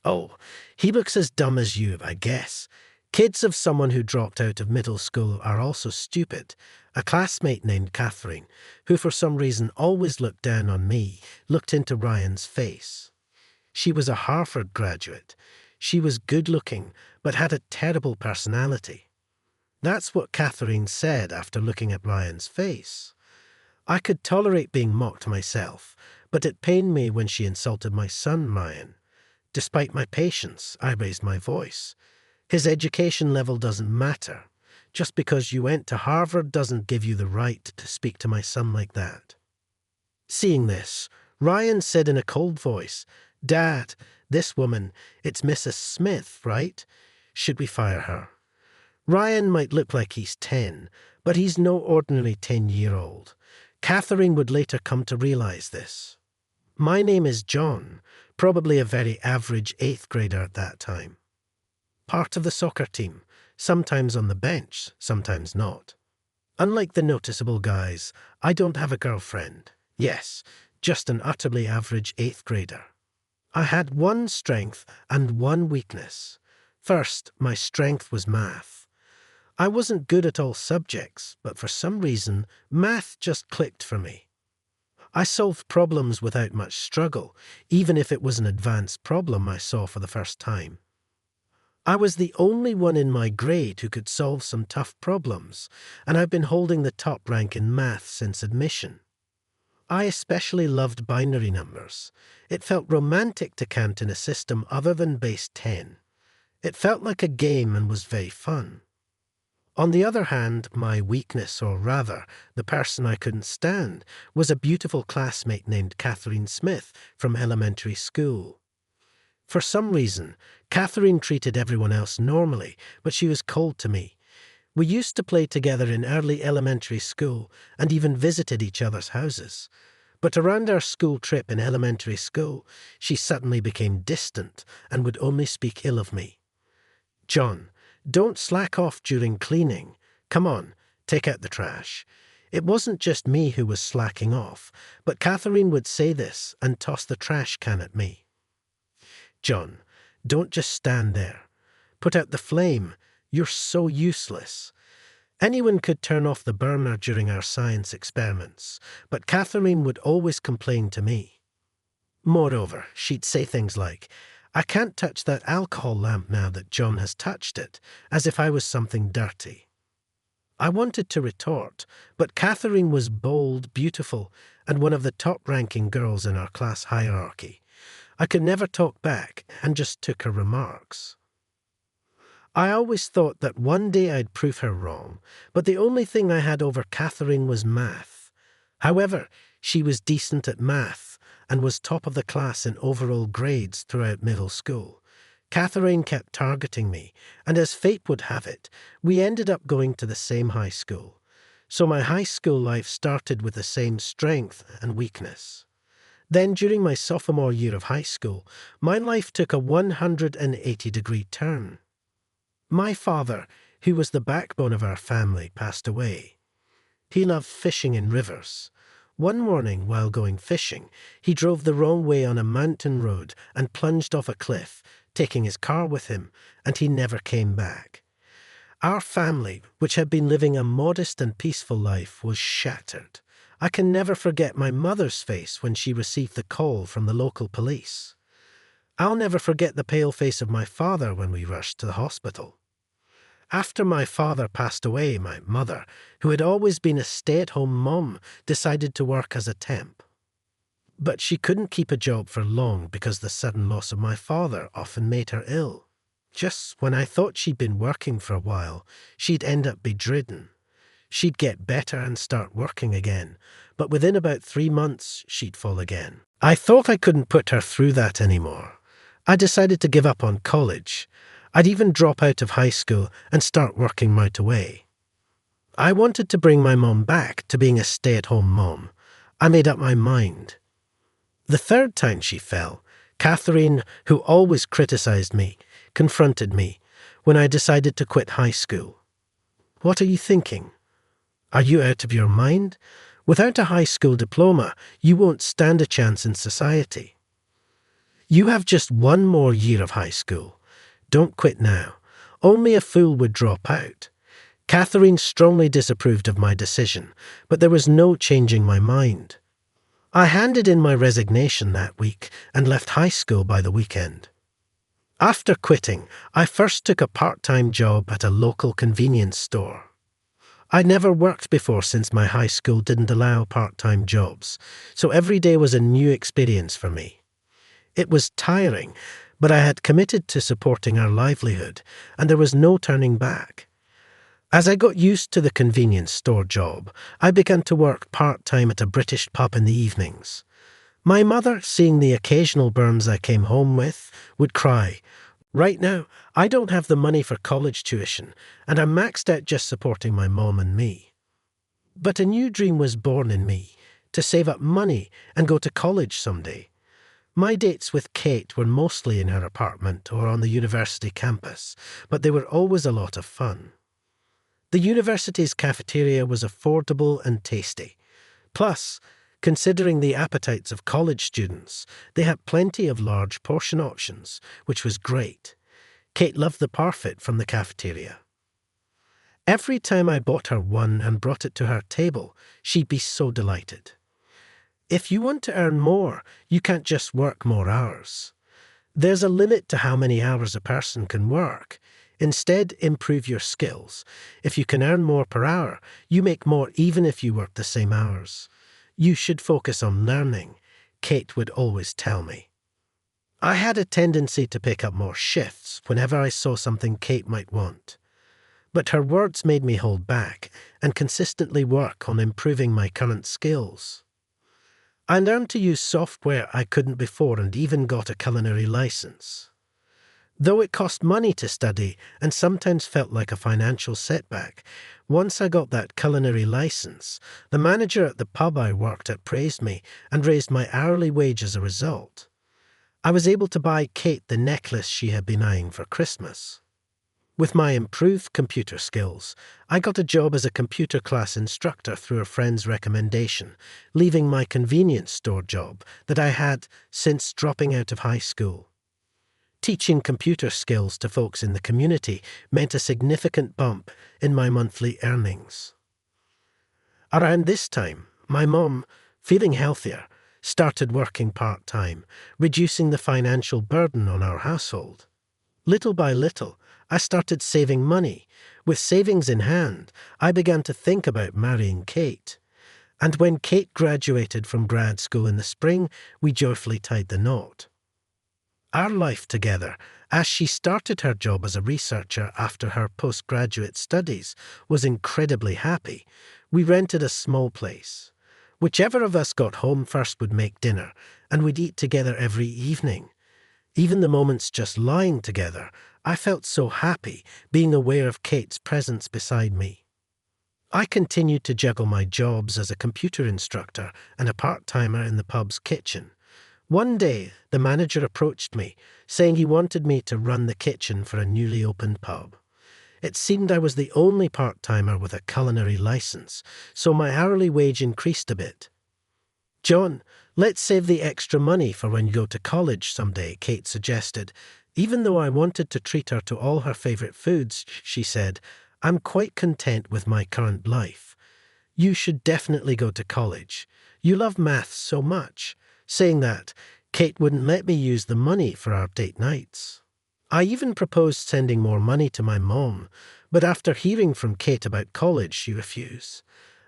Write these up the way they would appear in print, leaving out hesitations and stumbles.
Oh, he looks as dumb as you, I guess. Kids of someone who dropped out of middle school are also stupid. A classmate named Catherine, who for some reason always looked down on me, looked into Ryan's face. She was a Harvard graduate. She was good-looking, but had a terrible personality. That's what Catherine said after looking at Ryan's face. I could tolerate being mocked myself, but it pained me when she insulted my son, Ryan. Despite my patience, I raised my voice. His education level doesn't matter. Just because you went to Harvard doesn't give you the right to speak to my son like that. Seeing this, Ryan said in a cold voice, "Dad, this woman, it's Mrs. Smith, right? Should we fire her?" Ryan might look like he's 10, but he's no ordinary 10-year-old. Catherine would later come to realize this. My name is John, probably a very average 8th grader at that time. Part of the soccer team, sometimes on the bench, sometimes not. Unlike the noticeable guys, I don't have a girlfriend. Yes, just an utterly average 8th grader. I had one strength and one weakness. First, my strength was math. I wasn't good at all subjects, but for some reason, math just clicked for me. I solved problems without much struggle, even if it was an advanced problem I saw for the first time. I was the only one in my grade who could solve some tough problems, and I've been holding the top rank in math since admission. I especially loved binary numbers. It felt romantic to count in a system other than base 10. It felt like a game and was very fun. On the other hand, my weakness, or rather, the person I couldn't stand, was a beautiful classmate named Catherine Smith from elementary school. For some reason, Catherine treated everyone else normally, but she was cold to me. We used to play together in early elementary school and even visited each other's houses. But around our school trip in elementary school, she suddenly became distant and would only speak ill of me. "John, don't slack off during cleaning. Come on, take out the trash." It wasn't just me who was slacking off, but Catherine would say this and toss the trash can at me. "John, don't just stand there. Put out the flame. You're so useless." Anyone could turn off the burner during our science experiments, but Catherine would always complain to me. Moreover, she'd say things like, "I can't touch that alcohol lamp now that John has touched it," as if I was something dirty. I wanted to retort, but Catherine was bold, beautiful, and one of the top-ranking girls in our class hierarchy. I could never talk back and just took her remarks. I always thought that one day I'd prove her wrong, but the only thing I had over Catherine was math. However, she was decent at math and was top of the class in overall grades throughout middle school. Catherine kept targeting me, and as fate would have it, we ended up going to the same high school. So my high school life started with the same strength and weakness. Then during my sophomore year of high school, my life took a 180-degree turn. My father, who was the backbone of our family, passed away. He loved fishing in rivers. One morning, while going fishing, he drove the wrong way on a mountain road and plunged off a cliff, taking his car with him, and he never came back. Our family, which had been living a modest and peaceful life, was shattered. I can never forget my mother's face when she received the call from the local police. I'll never forget the pale face of my father when we rushed to the hospital. After my father passed away, my mother, who had always been a stay-at-home mom, decided to work as a temp. But she couldn't keep a job for long because the sudden loss of my father often made her ill. Just when I thought she'd been working for a while, she'd end up bedridden. She'd get better and start working again, but within about 3 months, she'd fall again. I thought I couldn't put her through that anymore. I decided to give up on college. I'd even drop out of high school and start working right away. I wanted to bring my mom back to being a stay-at-home mom. I made up my mind. The third time she fell, Catherine, who always criticized me, confronted me when I decided to quit high school. "What are you thinking? Are you out of your mind? Without a high school diploma, you won't stand a chance in society. You have just one more year of high school. Don't quit now. Only a fool would drop out. Catherine strongly disapproved of my decision, but there was no changing my mind. I handed in my resignation that week and left high school by the weekend. After quitting, I first took a part-time job at a local convenience store. I'd never worked before since my high school didn't allow part-time jobs, so every day was a new experience for me. It was tiring, but I had committed to supporting our livelihood, and there was no turning back. As I got used to the convenience store job, I began to work part-time at a British pub in the evenings. My mother, seeing the occasional burns I came home with, would cry, "Right now, I don't have the money for college tuition, and I'm maxed out just supporting my mom and me." But a new dream was born in me, to save up money and go to college someday. My dates with Kate were mostly in her apartment or on the university campus, but they were always a lot of fun. The university's cafeteria was affordable and tasty. Plus, considering the appetites of college students, they had plenty of large portion options, which was great. Kate loved the parfait from the cafeteria. Every time I bought her one and brought it to her table, she'd be so delighted. If you want to earn more, you can't just work more hours. There's a limit to how many hours a person can work. Instead, improve your skills. If you can earn more per hour, you make more even if you work the same hours. You should focus on learning, Kate would always tell me. I had a tendency to pick up more shifts whenever I saw something Kate might want. But her words made me hold back and consistently work on improving my current skills. I learned to use software I couldn't before and even got a culinary license. Though it cost money to study and sometimes felt like a financial setback, once I got that culinary license, the manager at the pub I worked at praised me and raised my hourly wage as a result. I was able to buy Kate the necklace she had been eyeing for Christmas. With my improved computer skills, I got a job as a computer class instructor through a friend's recommendation, leaving my convenience store job that I had since dropping out of high school. Teaching computer skills to folks in the community meant a significant bump in my monthly earnings. Around this time, my mom, feeling healthier, started working part-time, reducing the financial burden on our household. Little by little, I started saving money. With savings in hand, I began to think about marrying Kate. And when Kate graduated from grad school in the spring, we joyfully tied the knot. Our life together, as she started her job as a researcher after her postgraduate studies, was incredibly happy. We rented a small place. Whichever of us got home first would make dinner, and we'd eat together every evening. Even the moments just lying together, I felt so happy being aware of Kate's presence beside me. I continued to juggle my jobs as a computer instructor and a part-timer in the pub's kitchen. One day, the manager approached me, saying he wanted me to run the kitchen for a newly opened pub. It seemed I was the only part-timer with a culinary license, so my hourly wage increased a bit. "John, let's save the extra money for when you go to college someday," Kate suggested. Even though I wanted to treat her to all her favourite foods, she said, "I'm quite content with my current life. You should definitely go to college. You love maths so much." Saying that, Kate wouldn't let me use the money for our date nights. I even proposed sending more money to my mom, but after hearing from Kate about college, she refused.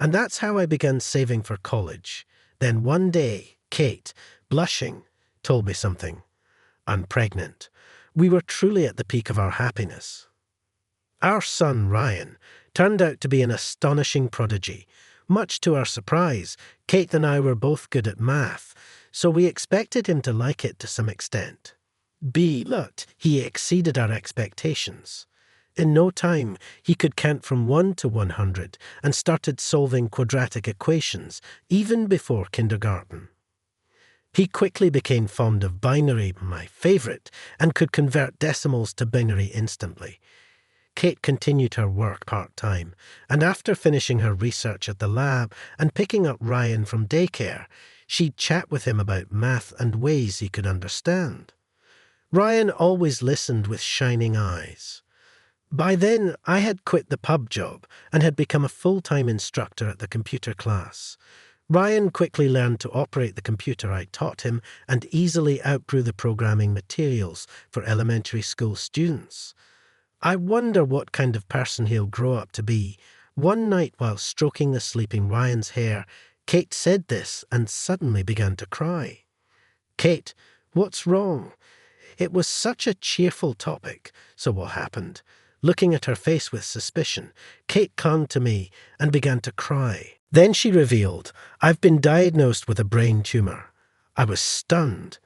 And that's how I began saving for college. Then one day, Kate, blushing, told me something. "I'm pregnant." We were truly at the peak of our happiness. Our son, Ryan, turned out to be an astonishing prodigy. Much to our surprise, Kate and I were both good at math, so we expected him to like it to some extent. But he exceeded our expectations. In no time, he could count from 1 to 100 and started solving quadratic equations, even before kindergarten. He quickly became fond of binary, my favourite, and could convert decimals to binary instantly. Kate continued her work part-time, and after finishing her research at the lab and picking up Ryan from daycare, She'd chat with him about math and ways he could understand. Ryan always listened with shining eyes. By then, I had quit the pub job and had become a full-time instructor at the computer class. Ryan quickly learned to operate the computer I taught him and easily outgrew the programming materials for elementary school students. I wonder what kind of person he'll grow up to be. One night while stroking the sleeping Ryan's hair, Kate said this and suddenly began to cry. "Kate, what's wrong?" It was such a cheerful topic, so what happened? Looking at her face with suspicion, Kate clung to me and began to cry. Then she revealed, "I've been diagnosed with a brain tumor." I was stunned.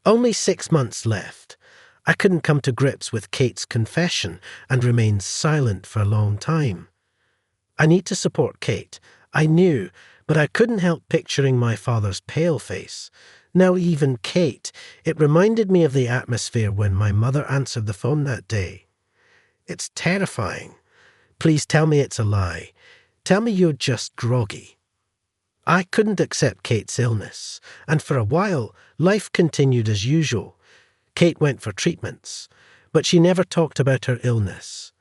Only 6 months left. I couldn't come to grips with Kate's confession and remained silent for a long time. I need to support Kate, I knew, but I couldn't help picturing my father's pale face. Now even Kate, it reminded me of the atmosphere when my mother answered the phone that day. It's terrifying. Please tell me it's a lie. Tell me you're just groggy. I couldn't accept Kate's illness, and for a while, life continued as usual. Kate went for treatments, but she never talked about her illness.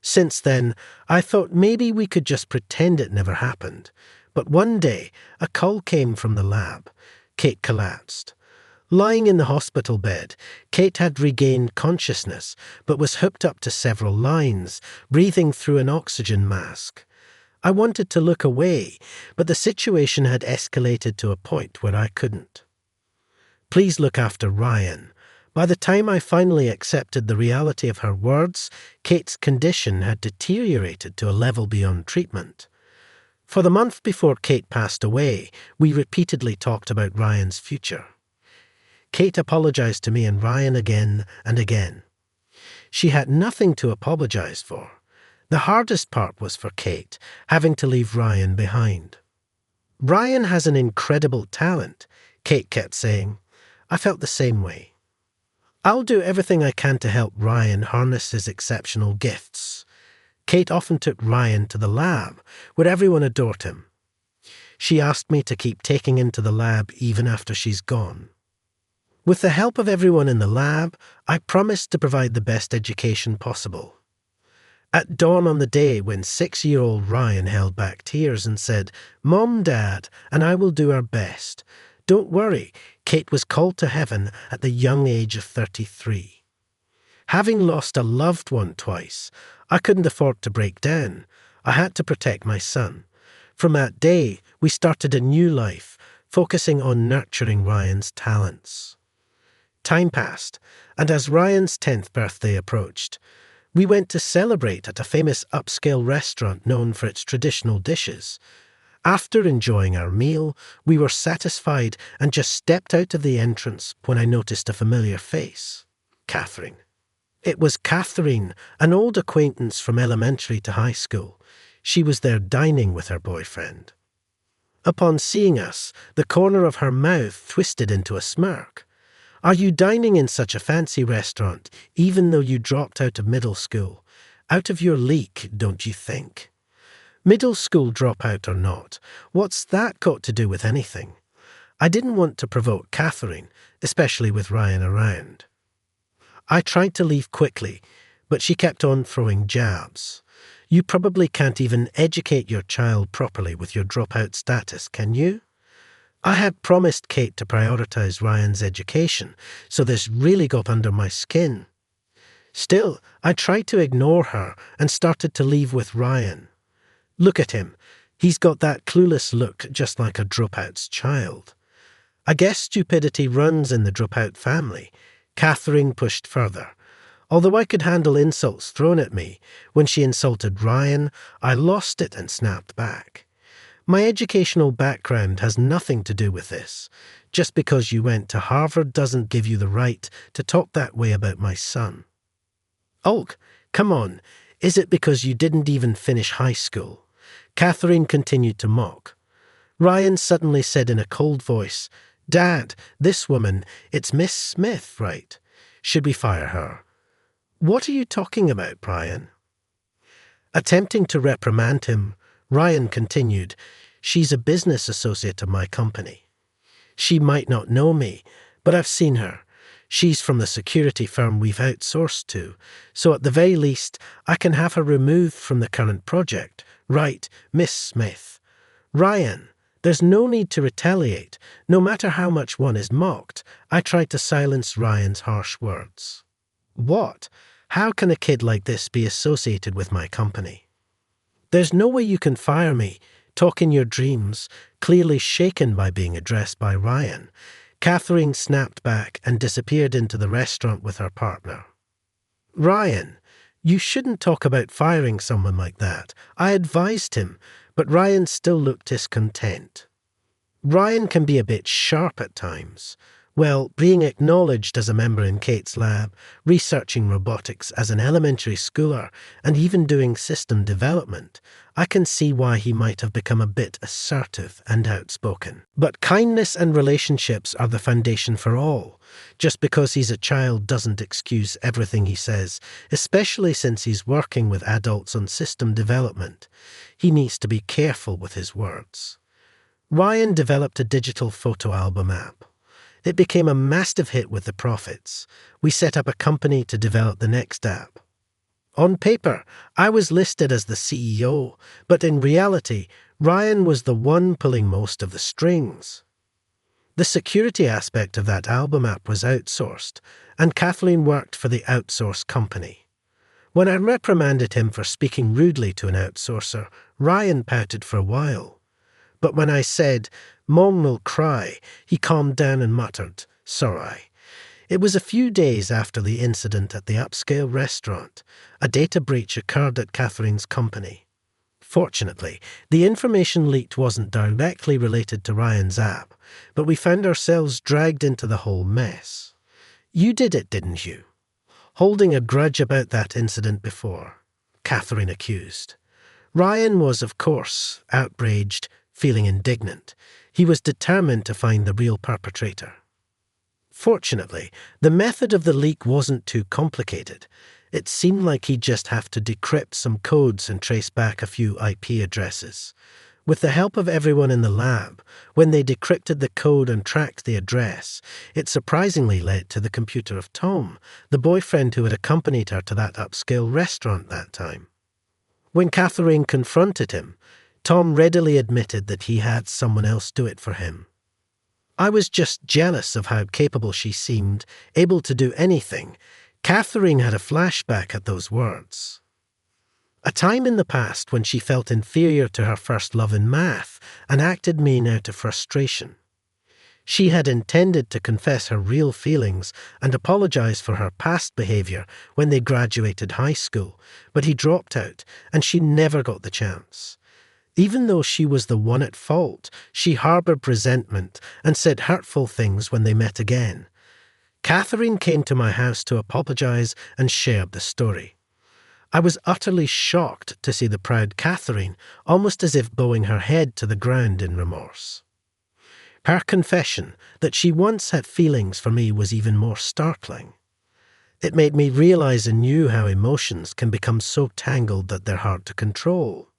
Since then, I thought maybe we could just pretend it never happened. But one day, a call came from the lab. Kate collapsed. Lying in the hospital bed, Kate had regained consciousness, but was hooked up to several lines, breathing through an oxygen mask. I wanted to look away, but the situation had escalated to a point where I couldn't. Please look after Ryan. By the time I finally accepted the reality of her words, Kate's condition had deteriorated to a level beyond treatment. For the month before Kate passed away, we repeatedly talked about Ryan's future. Kate apologized to me and Ryan again and again. She had nothing to apologize for. The hardest part was for Kate, having to leave Ryan behind. "Ryan has an incredible talent," Kate kept saying. I felt the same way. "I'll do everything I can to help Ryan harness his exceptional gifts." Kate often took Ryan to the lab, where everyone adored him. She asked me to keep taking him to the lab even after she's gone. With the help of everyone in the lab, I promised to provide the best education possible. At dawn on the day when 6-year-old Ryan held back tears and said, "Mom, Dad, and I will do our best. Don't worry," Kate was called to heaven at the young age of 33. Having lost a loved one twice, I couldn't afford to break down. I had to protect my son. From that day, we started a new life, focusing on nurturing Ryan's talents. Time passed, and as Ryan's 10th birthday approached, we went to celebrate at a famous upscale restaurant known for its traditional dishes. After enjoying our meal, we were satisfied and just stepped out of the entrance when I noticed a familiar face. Catherine. It was Catherine, an old acquaintance from elementary to high school. She was there dining with her boyfriend. Upon seeing us, the corner of her mouth twisted into a smirk. "Are you dining in such a fancy restaurant, even though you dropped out of middle school? Out of your league, don't you think?" Middle school dropout or not, what's that got to do with anything? I didn't want to provoke Catherine, especially with Ryan around. I tried to leave quickly, but she kept on throwing jabs. "You probably can't even educate your child properly with your dropout status, can you?" I had promised Kate to prioritize Ryan's education, so this really got under my skin. Still, I tried to ignore her and started to leave with Ryan. Look at him. He's got that clueless look just like a dropout's child. I guess stupidity runs in the dropout family. Catherine pushed further. Although I could handle insults thrown at me, when she insulted Ryan, I lost it and snapped back. My educational background has nothing to do with this. Just because you went to Harvard doesn't give you the right to talk that way about my son. "Ulk, come on. Is it because you didn't even finish high school?" Catherine continued to mock. Ryan suddenly said in a cold voice, "Dad, this woman, it's Miss Smith, right? Should we fire her?" "What are you talking about, Ryan?" Attempting to reprimand him, Ryan continued, "She's a business associate of my company." She might not know me, but I've seen her. She's from the security firm we've outsourced to, so at the very least, I can have her removed from the current project. Right, Miss Smith. Ryan, there's no need to retaliate. No matter how much one is mocked, I tried to silence Ryan's harsh words. What? How can a kid like this be associated with my company? There's no way you can fire me. Talk in your dreams, clearly shaken by being addressed by Ryan. Catherine snapped back and disappeared into the restaurant with her partner. Ryan, you shouldn't talk about firing someone like that. I advised him, but Ryan still looked discontent. Ryan can be a bit sharp at times. Well, being acknowledged as a member in Kate's lab, researching robotics as an elementary schooler, and even doing system development, I can see why he might have become a bit assertive and outspoken. But kindness and relationships are the foundation for all. Just because he's a child doesn't excuse everything he says, especially since he's working with adults on system development. He needs to be careful with his words. Ryan developed a digital photo album app. It became a massive hit with the profits. We set up a company to develop the next app. On paper, I was listed as the CEO, but in reality, Ryan was the one pulling most of the strings. The security aspect of that album app was outsourced, and Kathleen worked for the outsourced company. When I reprimanded him for speaking rudely to an outsourcer, Ryan pouted for a while. But when I said, "Mom will cry," he calmed down and muttered, "Sorry." It was a few days after the incident at the upscale restaurant. A data breach occurred at Catherine's company. Fortunately, the information leaked wasn't directly related to Ryan's app, but we found ourselves dragged into the whole mess. You did it, didn't you? Holding a grudge about that incident before, Catherine accused. Ryan was, of course, outraged, feeling indignant. He was determined to find the real perpetrator. Fortunately, the method of the leak wasn't too complicated. It seemed like he'd just have to decrypt some codes and trace back a few IP addresses. With the help of everyone in the lab, when they decrypted the code and tracked the address, it surprisingly led to the computer of Tom, the boyfriend who had accompanied her to that upscale restaurant that time. When Catherine confronted him, Tom readily admitted that he had someone else do it for him. I was just jealous of how capable she seemed, able to do anything. Catherine had a flashback at those words. A time in the past when she felt inferior to her first love in math and acted mean out of frustration. She had intended to confess her real feelings and apologize for her past behavior when they graduated high school, but he dropped out and she never got the chance. Even though she was the one at fault, she harbored resentment and said hurtful things when they met again. Catherine came to my house to apologize and shared the story. I was utterly shocked to see the proud Catherine, almost as if bowing her head to the ground in remorse. Her confession that she once had feelings for me was even more startling. It made me realize anew how emotions can become so tangled that they're hard to control.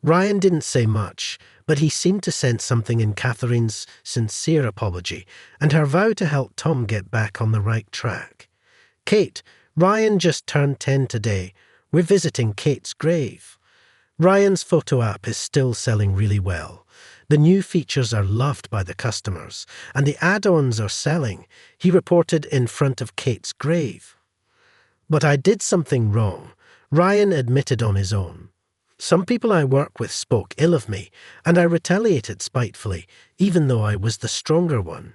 Ryan didn't say much, but he seemed to sense something in Catherine's sincere apology and her vow to help Tom get back on the right track. "Kate, Ryan just turned 10 today. We're visiting Kate's grave." Ryan's photo app is still selling really well. The new features are loved by the customers, and the add-ons are selling, he reported in front of Kate's grave. But I did something wrong, Ryan admitted on his own. Some people I work with spoke ill of me, and I retaliated spitefully, even though I was the stronger one.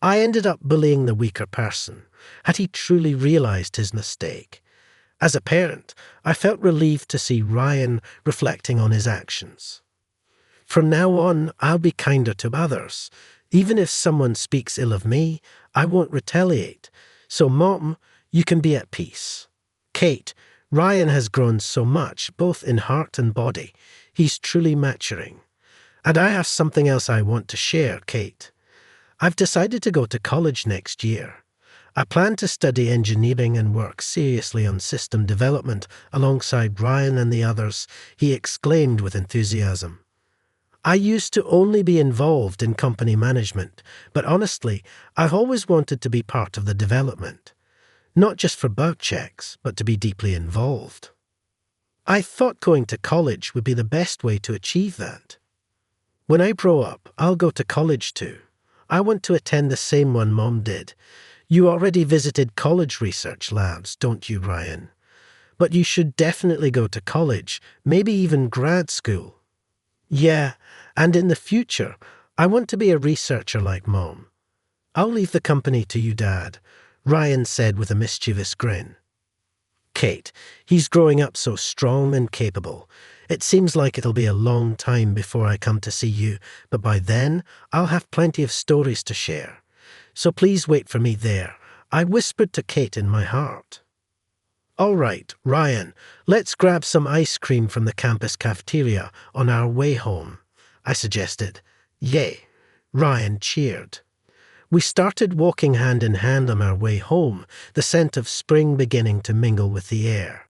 I ended up bullying the weaker person. Had he truly realized his mistake? As a parent, I felt relieved to see Ryan reflecting on his actions. From now on, I'll be kinder to others. Even if someone speaks ill of me, I won't retaliate. So, Mom, you can be at peace. Kate, Ryan has grown so much, both in heart and body. He's truly maturing. And I have something else I want to share, Kate. I've decided to go to college next year. I plan to study engineering and work seriously on system development alongside Ryan and the others, he exclaimed with enthusiasm. I used to only be involved in company management, but honestly, I've always wanted to be part of the development. Not just for bug checks, but to be deeply involved. I thought going to college would be the best way to achieve that. When I grow up, I'll go to college too. I want to attend the same one Mom did. You already visited college research labs, don't you, Ryan? But you should definitely go to college, maybe even grad school. Yeah, and in the future, I want to be a researcher like Mom. I'll leave the company to you, Dad, Ryan said with a mischievous grin. Kate, he's growing up so strong and capable. It seems like it'll be a long time before I come to see you, but by then, I'll have plenty of stories to share. So please wait for me there, I whispered to Kate in my heart. All right, Ryan, let's grab some ice cream from the campus cafeteria on our way home, I suggested. Yay, Ryan cheered. We started walking hand in hand on our way home, the scent of spring beginning to mingle with the air.